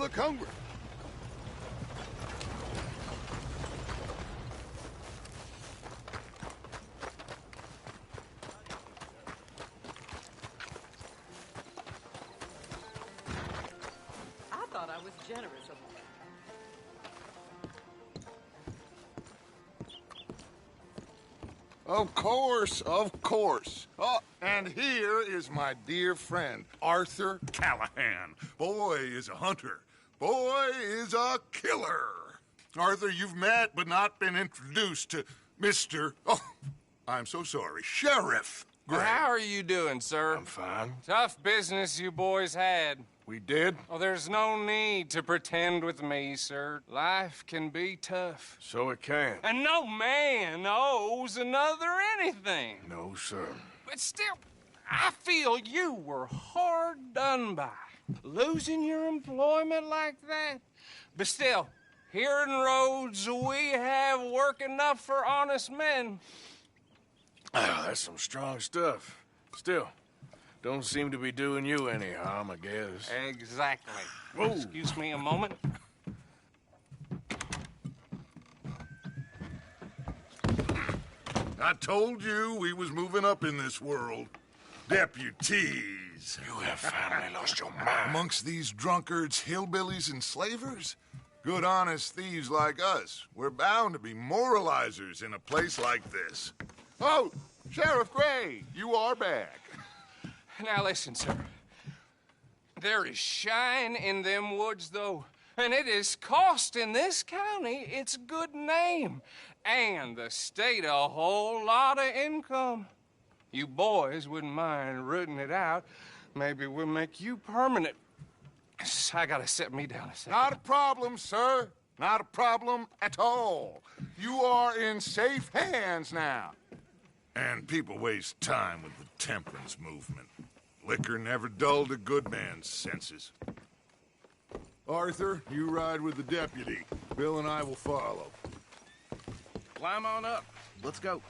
look hungry. I thought I was generous of Of course, of course. Oh, and here is my dear friend, Arthur Callahan. Boy is a hunter. Boy is a killer. Arthur, you've met but not been introduced to Mr. Oh, I'm so sorry, Sheriff Gray. How are you doing, sir? I'm fine. Tough business you boys had. We did? Oh, there's no need to pretend with me, sir. Life can be tough. So it can. And no man owes another anything. No, sir. But still, I feel you were hard done by. Losing your employment like that. But still, here in Rhodes, we have work enough for honest men. Oh, that's some strong stuff. Still, don't seem to be doing you any harm, I guess. Exactly. Whoa. Excuse me a moment. I told you we was moving up in this world. Deputies. You have finally lost your mind. Amongst these drunkards, hillbillies, and slavers? Good, honest thieves like us. We're bound to be moralizers in a place like this. Oh, Sheriff Gray, you are back. Now listen, sir. There is shine in them woods, though, and it is costing this county its good name and the state a whole lot of income. You boys wouldn't mind rooting it out. Maybe we'll make you permanent. I gotta set me down a second. Not a problem, sir. Not a problem at all. You are in safe hands now. And people waste time with the temperance movement. Liquor never dulled a good man's senses. Arthur, you ride with the deputy. Bill and I will follow. Climb on up. Let's go.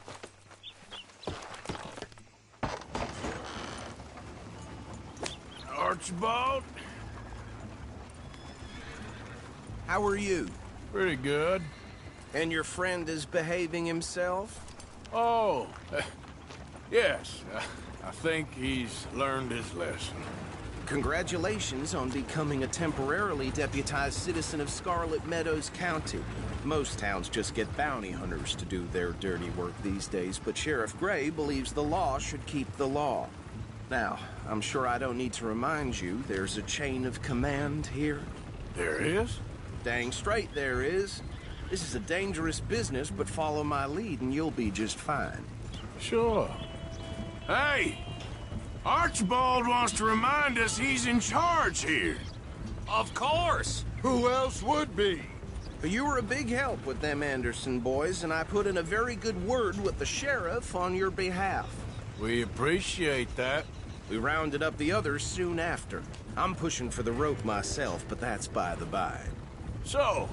Archibald? How are you? Pretty good. And your friend is behaving himself? Oh, yes. I think he's learned his lesson. Congratulations on becoming a temporarily deputized citizen of Scarlet Meadows County. Most towns just get bounty hunters to do their dirty work these days, but Sheriff Gray believes the law should keep the law. Now, I'm sure I don't need to remind you there's a chain of command here. There is? Dang straight there is. This is a dangerous business, but follow my lead and you'll be just fine. Sure. Hey! Archibald wants to remind us he's in charge here. Of course. Who else would be? You were a big help with them Anderson boys, and I put in a very good word with the sheriff on your behalf. We appreciate that. We rounded up the others soon after. I'm pushing for the rope myself, but that's by the by. So,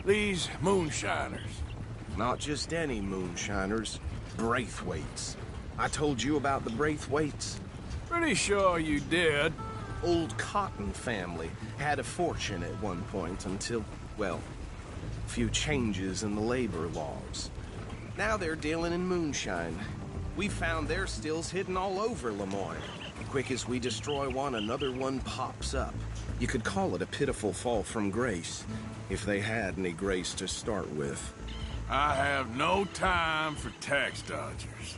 these moonshiners. Not just any moonshiners, Braithwaites. I told you about the Braithwaites. Pretty sure you did. Old Cotton family had a fortune at one point until, well, a few changes in the labor laws. Now they're dealing in moonshine. We found their stills hidden all over Lemoyne. Quick as we destroy one, another one pops up. You could call it a pitiful fall from grace, if they had any grace to start with. I have no time for tax dodgers.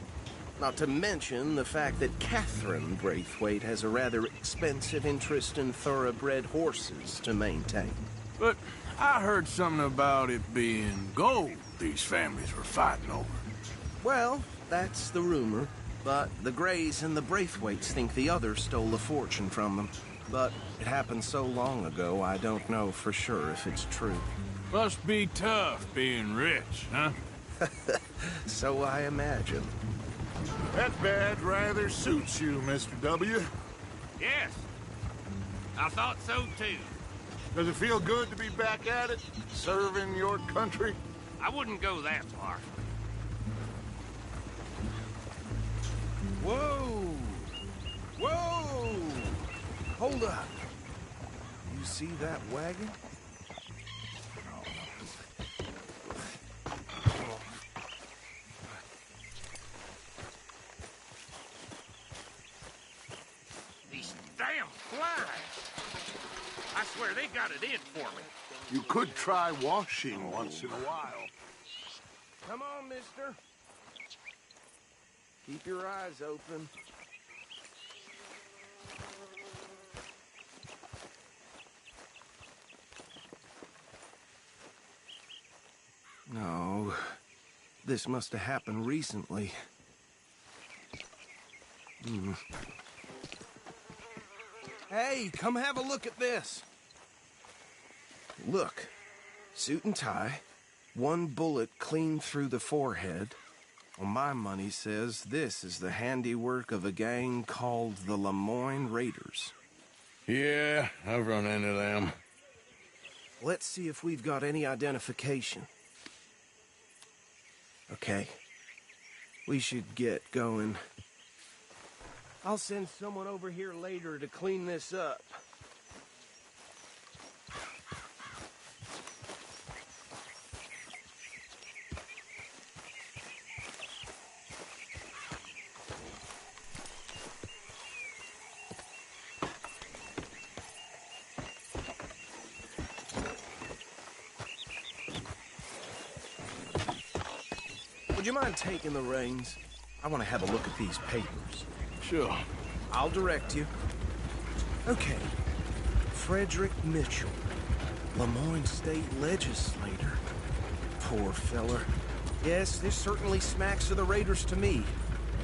Not to mention the fact that Catherine Braithwaite has a rather expensive interest in thoroughbred horses to maintain. But I heard something about it being gold these families were fighting over. Well, that's the rumor. But the Grays and the Braithwaites think the others stole a fortune from them. But it happened so long ago, I don't know for sure if it's true. Must be tough being rich, huh? So I imagine. That badge rather suits you, Mr. W. Yes. I thought so, too. Does it feel good to be back at it, serving your country? I wouldn't go that far. Whoa! Whoa! Hold up. You see that wagon? These damn flies. I swear they got it in for me. You could try washing once in a while. Come on, mister. Keep your eyes open. No, this must have happened recently. Hey, come have a look at this. Look, suit and tie, one bullet clean through the forehead. Well, my money says this is the handiwork of a gang called the Lemoyne Raiders. Yeah, I've run into them. Let's see if we've got any identification. Okay. We should get going. I'll send someone over here later to clean this up. Would you mind taking the reins? I want to have a look at these papers. Sure. I'll direct you. Okay. Frederick Mitchell, Lemoyne State Legislator. Poor feller. Yes, this certainly smacks of the Raiders to me.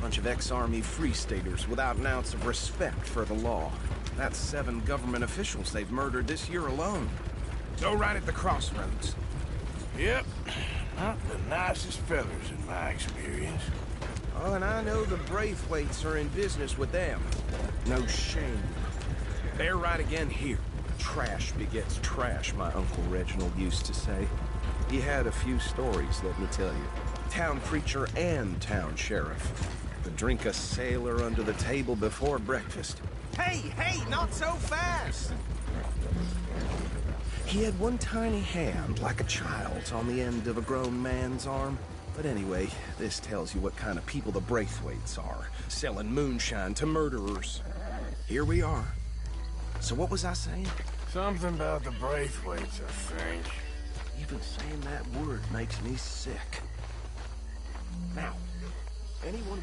Bunch of ex-Army Free Staters without an ounce of respect for the law. That's 7 government officials they've murdered this year alone. Go right at the crossroads. Yep. Not the nicest fellas in my experience. Oh, and I know the Braithwaites are in business with them. No shame. They're right again here. Trash begets trash, my Uncle Reginald used to say. He had a few stories, let me tell you. Town preacher and town sheriff. Could drink a sailor under the table before breakfast. Hey, not so fast! He had one tiny hand, like a child's, on the end of a grown man's arm. But anyway, this tells you what kind of people the Braithwaites are, selling moonshine to murderers. Here we are. So what was I saying? Something about the Braithwaites, I think. Even saying that word makes me sick. Now, anyone...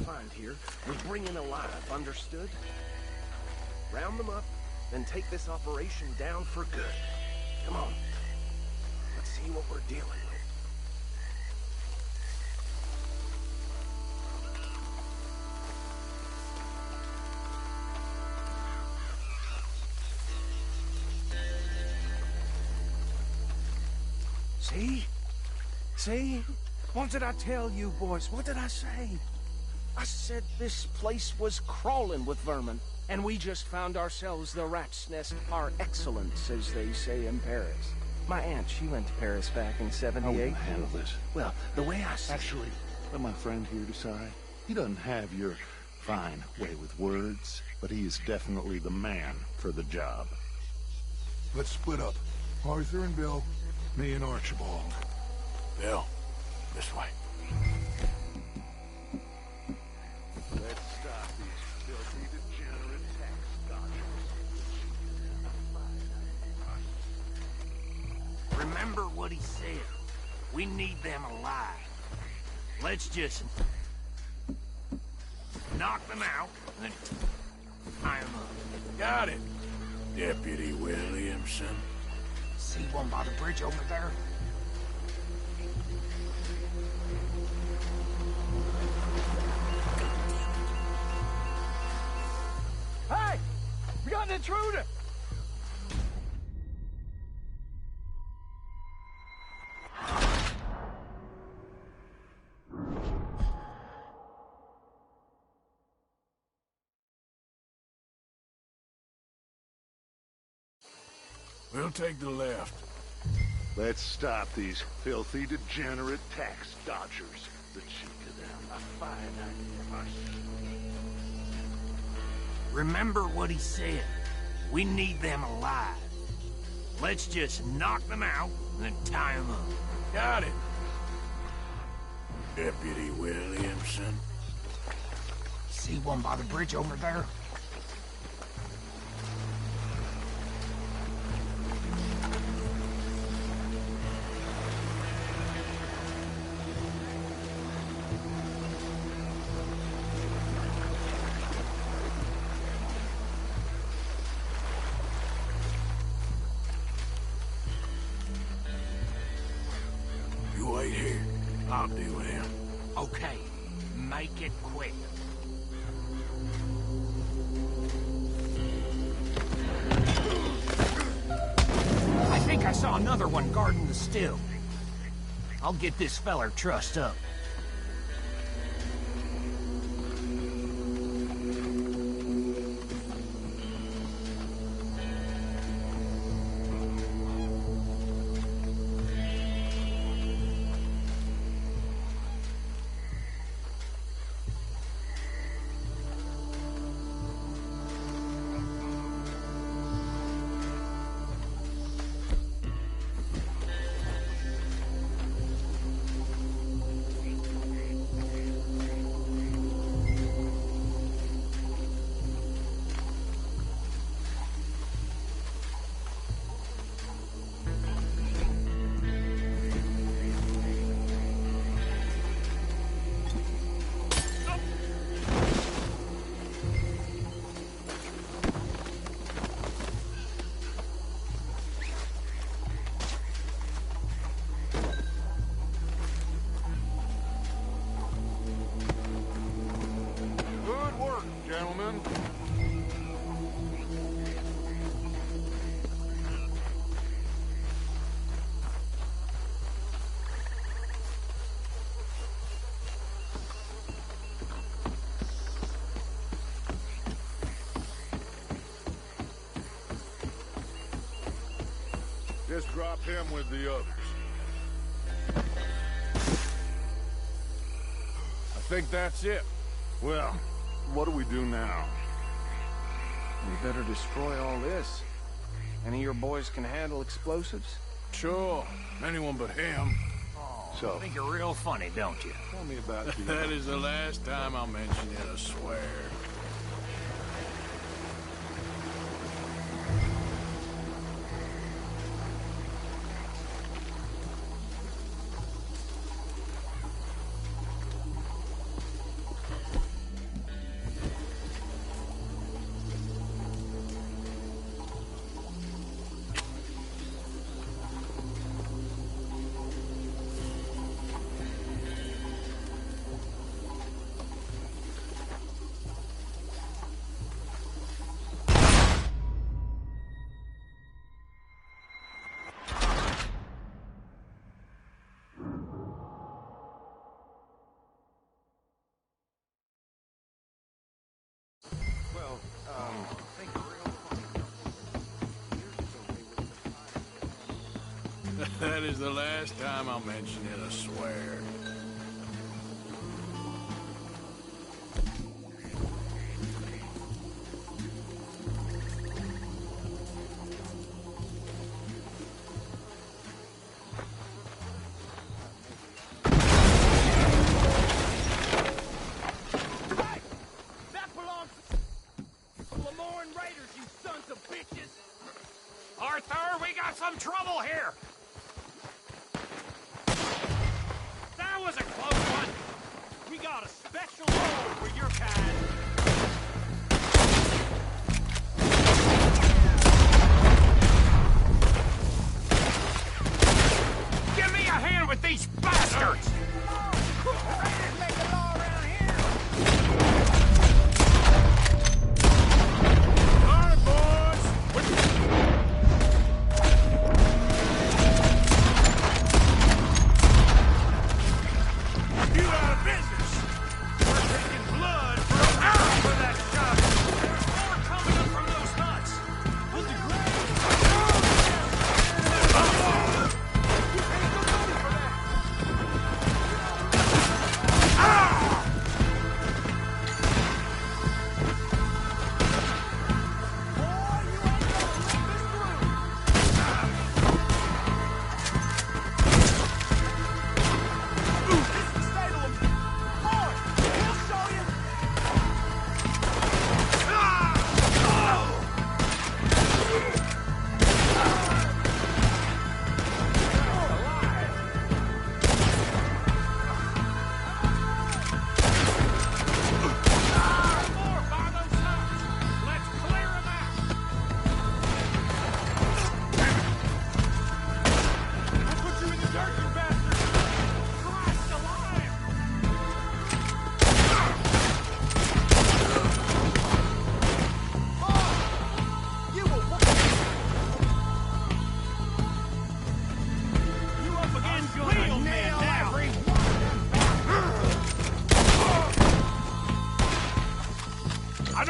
find here, we're bringing alive, understood? Round them up, then take this operation down for good. Come on. Let's see what we're dealing with. See? See? What did I tell you, boys? What did I say? I said this place was crawling with vermin, and we just found ourselves the rat's nest par excellence, as they say in Paris. My aunt, she went to Paris back in '78. How will you handle this? Well, the way I see Actually, let my friend here decide. He doesn't have your fine way with words, but he is definitely the man for the job. Let's split up. Arthur and Bill, me and Archibald. Bill, this way. Let's stop these filthy, degenerate tax dodgers. Remember what he said. We need them alive. Let's just knock them out and then tie them up. Got it. Deputy Williamson. See one by the bridge over there? Hey! We got an intruder! We'll take the left. Let's stop these filthy, degenerate tax dodgers. The cheek of them, a fine idea. Remember what he said. We need them alive. Let's just knock them out and then tie them up. Got it. Deputy Williamson. See one by the bridge over there? You wait here. I'll deal with him. Okay, make it quick. I think I saw another one guarding the still. I'll get this feller trussed up. Good work, gentlemen. Just drop him with the others. I think that's it. Well, what do we do now? We better destroy all this. Any of your boys can handle explosives? Sure. Anyone but him. So, Think you're real funny, don't you? tell me about the... That is the last time I'll mention it, I swear. That is the last time I'll mention it, I swear. That belongs to Lemoyne Raiders, you sons of bitches! Arthur, we got some trouble here! That was a close one! We got a special role for your kind. Give me a hand with these bastards! Raiders make the law around here! All right, boys! You out of business! We're taking blood for...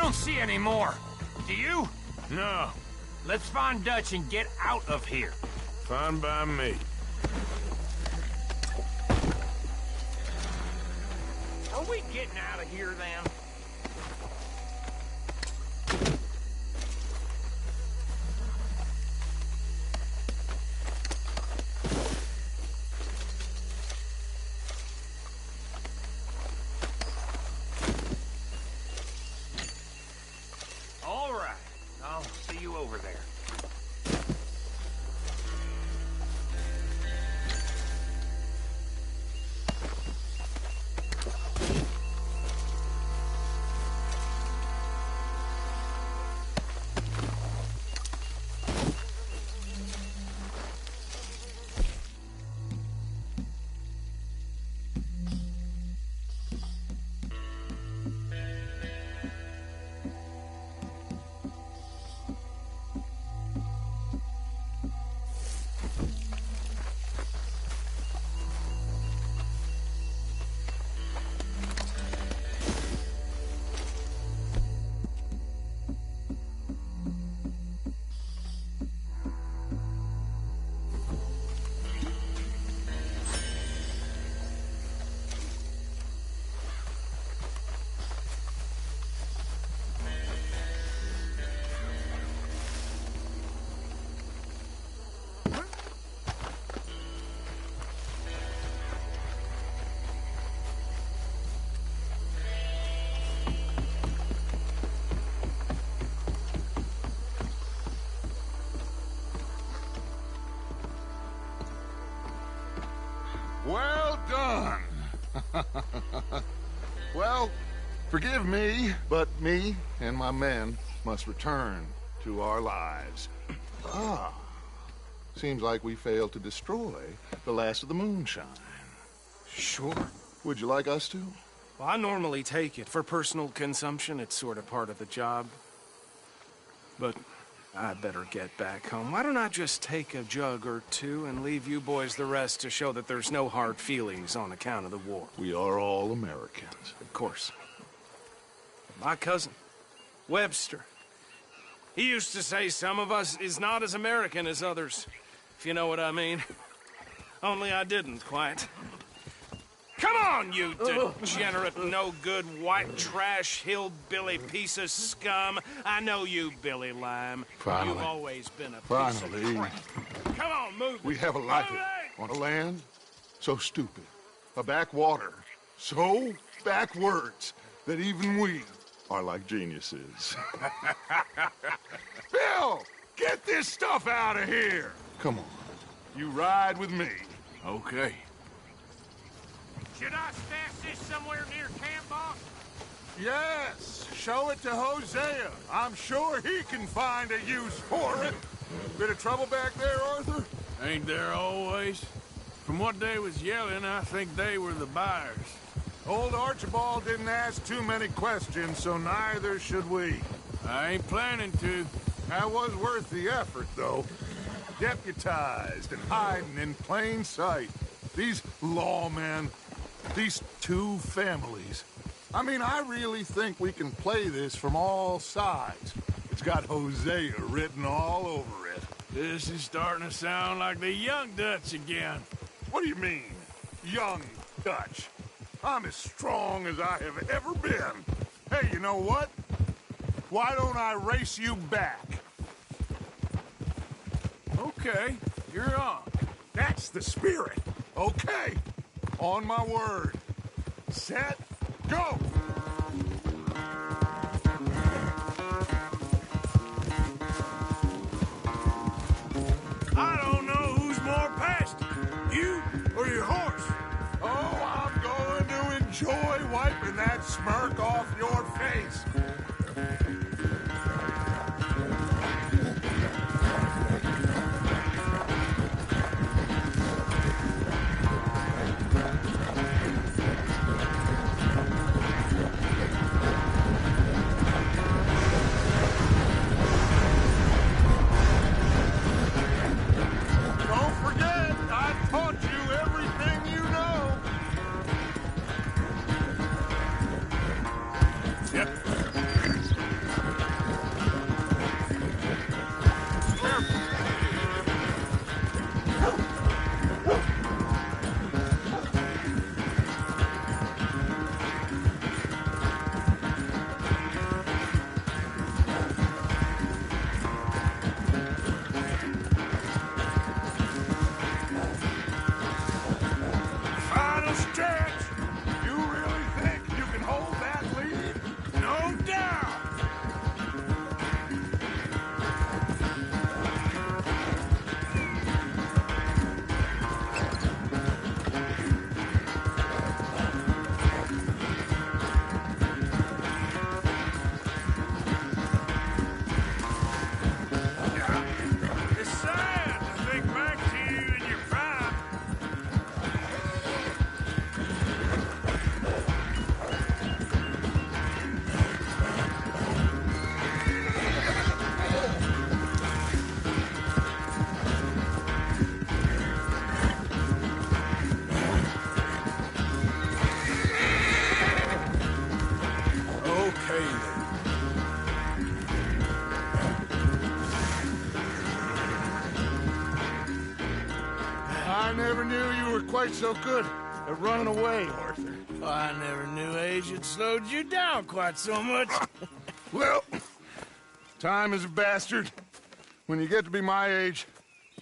don't see any more. Do you? No, Let's find Dutch and get out of here. fine by me. Are we getting out of here, then? All right. I'll see you over there. Well done. Well, forgive me, but me and my men must return to our lives. Seems like we failed to destroy the last of the moonshine. Sure. Would you like us to? Well, I normally take it. For personal consumption, it's sort of part of the job. But I better get back home. Why don't I just take a jug or two and leave you boys the rest to show that there's no hard feelings on account of the war? We are all Americans. Of course. My cousin, Webster. He used to say some of us is not as American as others, if you know what I mean. Only I didn't quite. Come on, you degenerate, no-good, white trash, hillbilly piece of scum. I know you, Billy Lime. Finally. You've always been a piece Finally. of crap. Come on, move. We have a life Move it! on a land so stupid, a backwater so backwards that even we are like geniuses. Bill, get this stuff out of here. Come on, you ride with me. Okay. Should I stash this somewhere near camp, boss? Yes, show it to Hosea. I'm sure he can find a use for it. Bit of trouble back there, Arthur? Ain't there always? From what they was yelling, I think they were the buyers. Old Archibald didn't ask too many questions, so neither should we. I ain't planning to. That was worth the effort, though. Deputized and hiding in plain sight. These lawmen, these two families. I mean, I really think we can play this from all sides. It's got Hosea written all over it. This is starting to sound like the young Dutch again. What do you mean, young Dutch? I'm as strong as I have ever been. Hey, you know what? Why don't I race you back? Okay, you're on. That's the spirit. Okay. On my word. Set, go! I don't know who's more past you or your horse. Oh, I'm going to enjoy wiping that smirk off your face. Don't forget, I taught you everything you know. Yep. quite so good at running away, Arthur. Oh, I never knew age had slowed you down quite so much. Well, time is a bastard. When you get to be my age,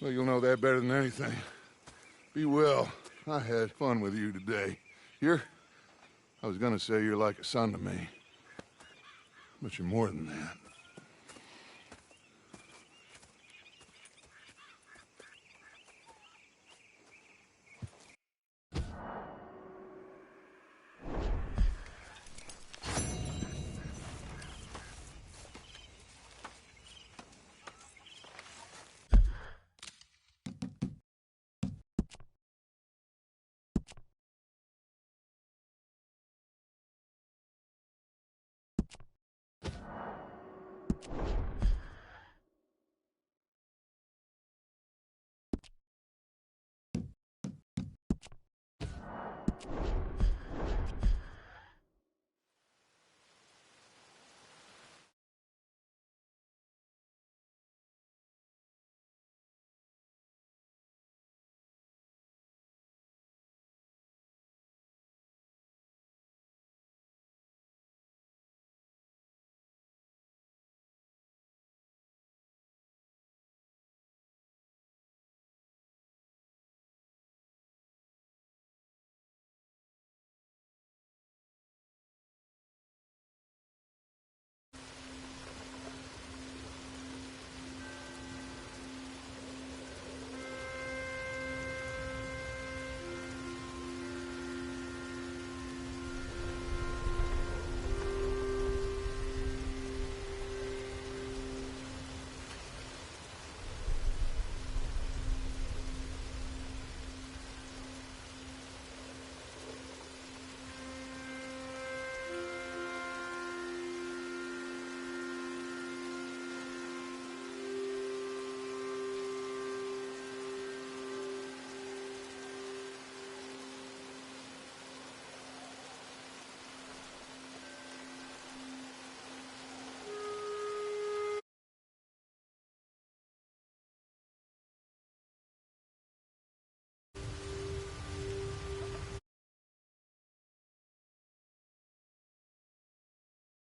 well, you'll know that better than anything. Be well. I had fun with you today. I was gonna say you're like a son to me. But you're more than that.